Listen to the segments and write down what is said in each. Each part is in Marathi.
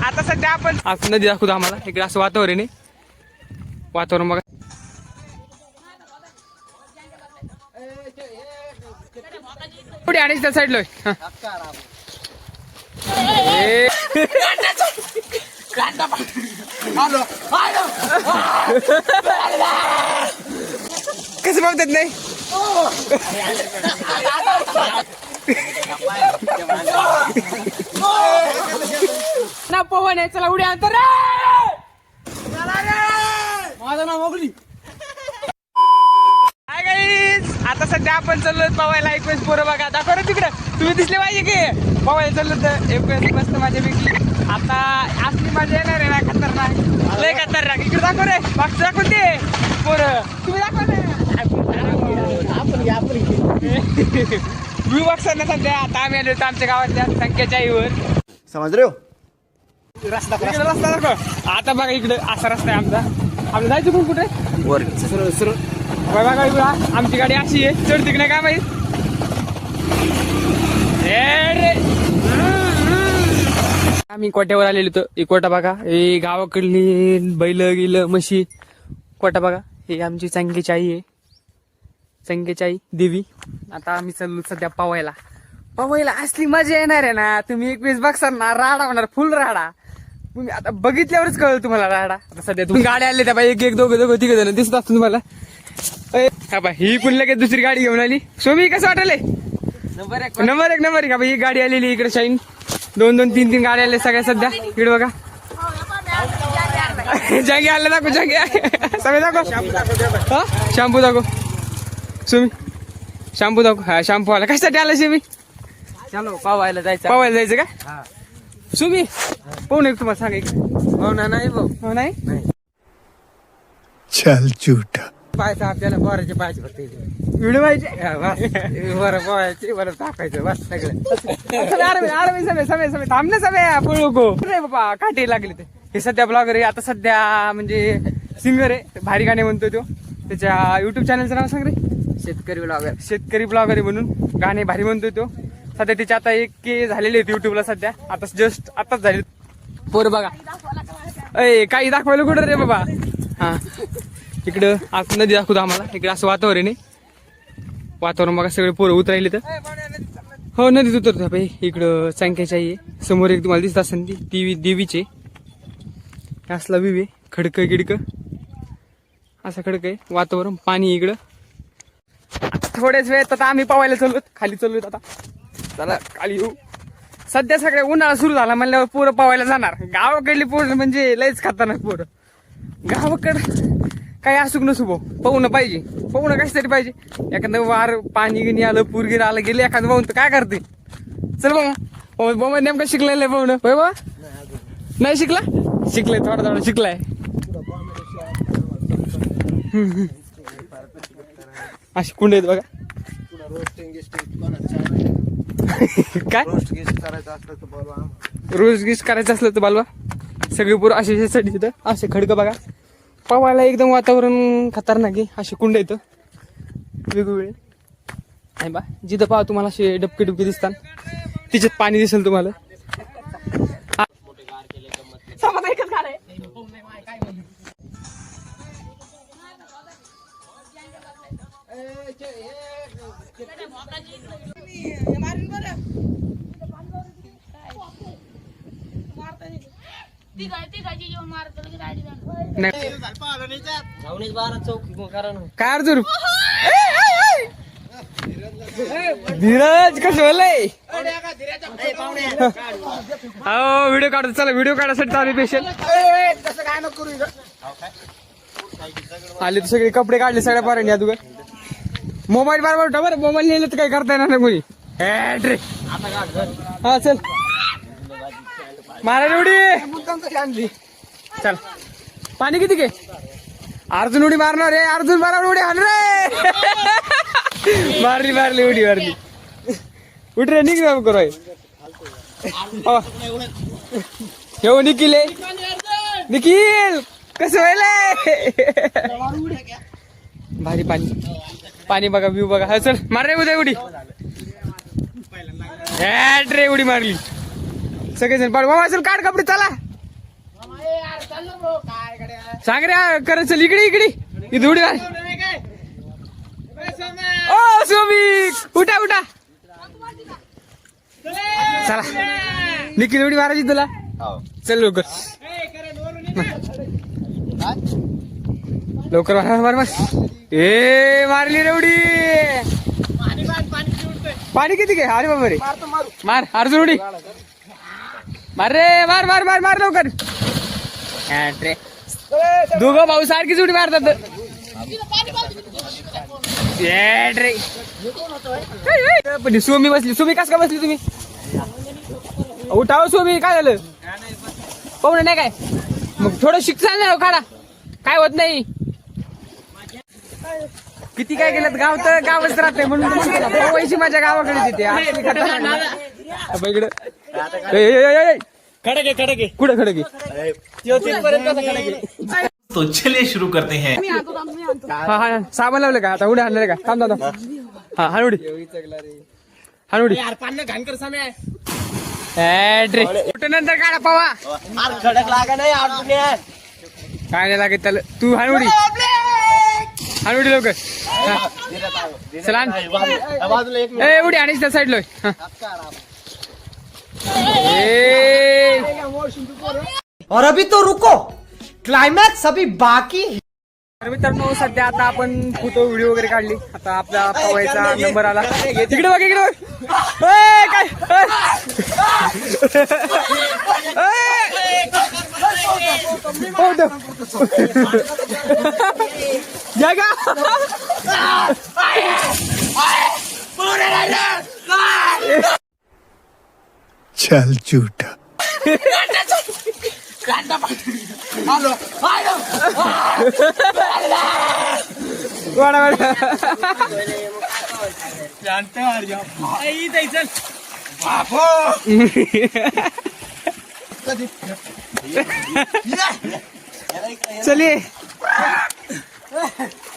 आता सध्या आपण नदी दाखवतो आम्हाला इकडे असं वातावरण आहे. वातावरण बघा. पुढे आणि त्या साईडला कसं बघतात नाही ना पवन आहे. चला उड्या अंतर माझं नाव मोगली. हाय गाईज, आता सध्या आपण चाललो पवायला. एक वेळेस पोरं बघा दाखव रे तिकडे. तुम्ही दिसले पाहिजे की पवायला चाललो तर एक वेळेस मस्त माझ्यापैकी. आता असली मजा येणार आहे ना खतरनाक, लय खतरनाक. इकडे दाखव रे, मागचं दाखवून दे पोरं. तुम्ही दाखवा ना व्ह्यू बघसा ना सध्या. आता आम्ही आलो होतो आमच्या गावातल्या संख्याच्या आईवर. समज रे रस्ता दाखव. आता बघा इकडे असा रस्ता आहे आमचा. आपलं जायचं कोण कुठे वर सरळ बघा बघा आमची गाडी अशी आहे. चढती की नाही काय माहित. आम्ही कोट्यावर आलेलो होतो. ही कोटा बघा, ही गावाकडली बैल गेलं म्हशी. कोटा बघा, ही आमची संख्याची आई आहे, संख्याची आई देवी. आता आम्ही चाललो सध्या पवायला. पवायला असली मजा येणार आहे ना. तुम्ही एक वेळेस बघसाल ना, राडा होणार, फुल राडा. तुम्ही आता बघितल्यावरच कळलं तुम्हाला राडा. आता सध्या तुम्ही गाड्या आले त्या बाई, एक दोघं तिघ जण दिसत असतो तुम्हाला. ही कुणी लगेच दुसरी गाडी घेऊन आली. सोमी कसं वाटले? नंबर एक का बाई. ही गाडी आलेली इकडे शाईन. 2-2, 3-3 गाड्या आल्या सगळ्या सध्या. इकडे बघा जागी आले. दाखव जागी सगळे दाखव. शॅम्पू दाखव सोमी. शॅम्पू दाखव. हा शॅम्पू आला. कशासाठी आला सोमी? चलो पावायला जायचं. पवायला जायचं का सुमी? पाहू नये तुम्हाला सांगा इकडे. हो ना. नाही भाऊ, हो नाही चल झूठा. पाहायचं आपल्याला बोराचे पाहायचे फक्त व्हिडिओ पाहिजे. वर पोहायचे वर टाकायचं बस सगळं. समय थांबले समय पळू गो रे बाबा. काटे लागले ते. हे सध्या ब्लॉगर आहे. आता सध्या म्हणजे सिंगर आहे. भारी गाणे म्हणतोय तो. त्याच्या युट्यूब चॅनलचं नाव सांग रे. शेतकरी ब्लॉगर आहे म्हणून. गाणे भारी म्हणतोय तो. सध्या त्याचे आता 1K झालेले आहेत युट्यूबला सध्या. आता जस्ट आताच झाले. पोरं बघा काही दाखवायला कुठं रे बाबा. हा इकडं आज नदी दाखवतो आम्हाला. इकडे असं वातावरण आहे. वातावरण बघा, सगळे पोरं उतरायले तर. हो नदीत उतरतो बाई. इकडं संख्याची आई आहे. समोर एक तुम्हाला दिसत असेल ती देवीचे. असला विव आहे. खडकं गिडकं असं खडकं आहे. वातावरण पाणी इकडं. थोड्याच वेळात आता आम्ही पवायला चाललो. खाली चाललोत आता. चला खाली येऊ. सध्या सगळ्या उन्हाळा सुरू झाला म्हणल्यावर पोरं पवायला जाणार. गावाकडली पोरं म्हणजे लयच खतरनाक पोरं. गावाकडं काही असूक नसू भाऊ, पाहुणं पाहिजे. पाहुणं कशासाठी पाहिजे? एखादं वार पाणी गिनी आलं, पूरगीर आलं, गेले एखादं पाहून तर काय करते. चल बाबा बाबा नेमकं शिकलेलं आहे पाहुणं. होय बा नाही शिकला? शिकलाय थोडा शिकलाय. अशी कुंड आहेत बघा. काय रोज गिस करायचं असलं तर बालवा. सगळी पोरं असे तिथं असे खडकं बघा. पवायला एकदम वातावरण खतरनाक आहे. असे कुंड येतं वेगवेगळे आहे बा. जिथं पहा तुम्हाला असे डबके दिसतात, तिच्यात पाणी दिसेल तुम्हाला. काय अर्जुन धीरज कसं होलंय. हो व्हिडिओ काढतो. चला व्हिडिओ काढायसाठी चालू पेशल आले तर सगळे कपडे काढले सगळ्या पाऱ्यांनी. अगोदर मोबाईल बरोबर ठेवा बरं. मोबाईल नेलं तर काही करता येणार नाही कोणी. हा चल मारा उडी. चल पाणी किती घे. अर्जुन उडी मारणार रे. अर्जुन मारा उडी हाण रे. मारली उडी. उठ रे निघ करू. हो निखिल कसं व्हायलंय. भारी पाणी बघा. व्ह्यू बघा. हा चल मार रे उद्या उडी. रे उडी मारली. सगळेजण बाबा चल काढ कपडे चला. सागऱ्या करत चल इकडे इकडे इथे उडी मार. ओ सोमिक उठा उठा चला निखिल उडी मारायची तुला चल लवकर लवकर मार मार ए मारली रे उडी. पाणी किती घे अरे बाबा रे मार अर्जुन उडी मार रे मार मार मार मार लवकर. दोघं भाऊ सारखीच उडी मारतात. रे पण सोमी बसली सोमी कस का बसली तुम्ही उठाव सोमी काय झालं पाहुणे नाही काय मग थोडं शिक्षण ना खाडा काय होत नाही. किती काय केलं गाव तर गावच राहते म्हणून पैसे माझ्या गावाकडे येते इकडं खड़के खड़के कुठं खडकी तो चलिए शुरू करते हैं. हा हा साबण लावलं का आता उड्या हाणलं का थांब थांब हा हानुडी हानुडी यार पान घाण कर समय कुठं नंतर काढा पावा खडक लागा नाही अर्जुन काय नाही लागत त्याला तू हानुडी हानुडी लवकर चला आण. बाजूला एक ए उडी आणि त्या साईडला और अभी तो रुको क्लाइमैक्स अभी बाकी है. तर मित्रांनो सध्या आता आपण फोटो व्हिडिओ वगैरे काढली आता आपला पवायचा नंबर आला इकडे बघ इकडे बघ ए, काय हो दे. या का? चल झूठा वाडा वाडा चलिए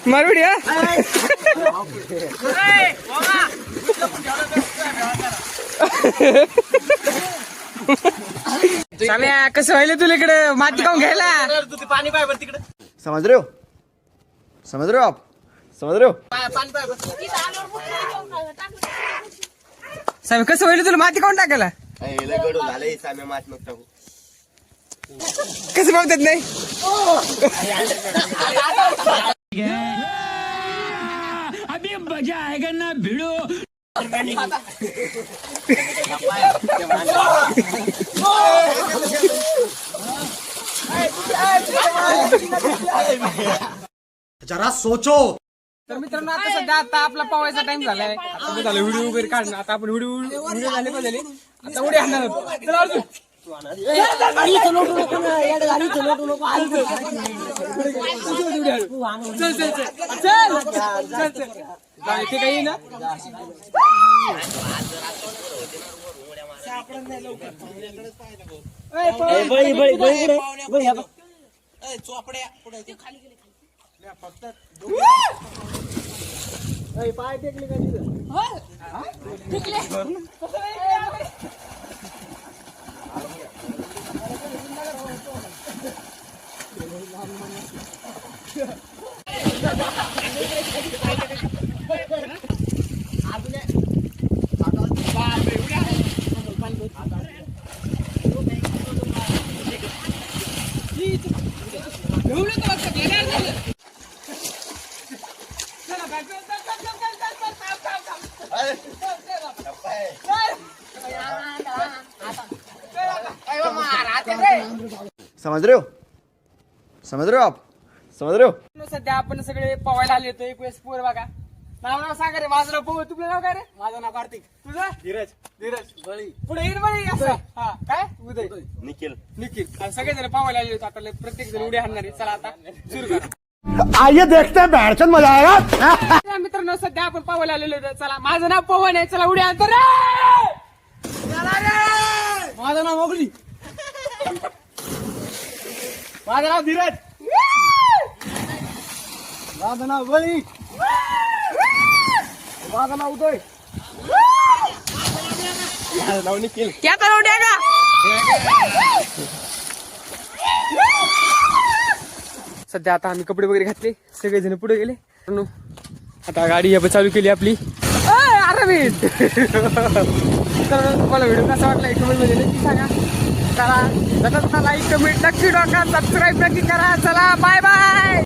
मारूडी चाल्या कसं व्हायला तुला इकडे माती खाऊन घ्यायला तू पाणी पाय बर तिकडे समझ रहे हो आप समझ रहे हो पाणी पाय बर साहेब कसं व्हायला तुला माती खाऊन टाकायला गडू झाले साम्या मात मग टाकू कसं बघतात नाही अभी मजा आएगा ना भिड़ो. जरा सोचो. तर मित्रांनो आता सध्या आता आपला पवायचा टाइम झालाय आता झालं व्हिडिओ वगैरे काढणं आता आपण व्हिडिओ झाले पण झाले आता उडी आणणार आहोत. चला अर्जुन. चल चल चल चल चल चल इथे काही ना समझ रहे हो आप समझ रहे हो. सध्या आपण सगळे पवायला आले होतो एक वेळेस पोर बघा नाव सांगा रे माझं नाव पव तुझं नाव काय रे माझं नाव कार्तिक तुझं धीरज धीरज बळी पुढे येईल बळी असं हा काय उदय निखिल निखिल सगळे जण पवायला आले होते आता प्रत्येक जण उड्या हाणणार आहे. चला आता सुरू करा. आइए देखते हैं बैठचंद मजा आएगा. तर मित्रांनो सध्या आपण पवायला आलेलो होतो. चला माझं नाव पवन आहे चला उड्या आणतो रे माझं नाव मोगली माझं नाव धीरज माझं नाव बळी माझं नाव उदय माझं नाव निखिल क्या करो उड्या का सध्या आता आम्ही कपडे वगैरे घातले, सगळेजण पुढे गेले. मित्रांनो, आता गाडी आपण चालू केली आपली. अरविंद तर तुम्हाला व्हिडिओ कसा वाटला एक कमेंट मध्ये नक्की सांगा. चला लाईक कमेंट नक्की टाका, सबस्क्राईब नक्की करा. चला बाय बाय.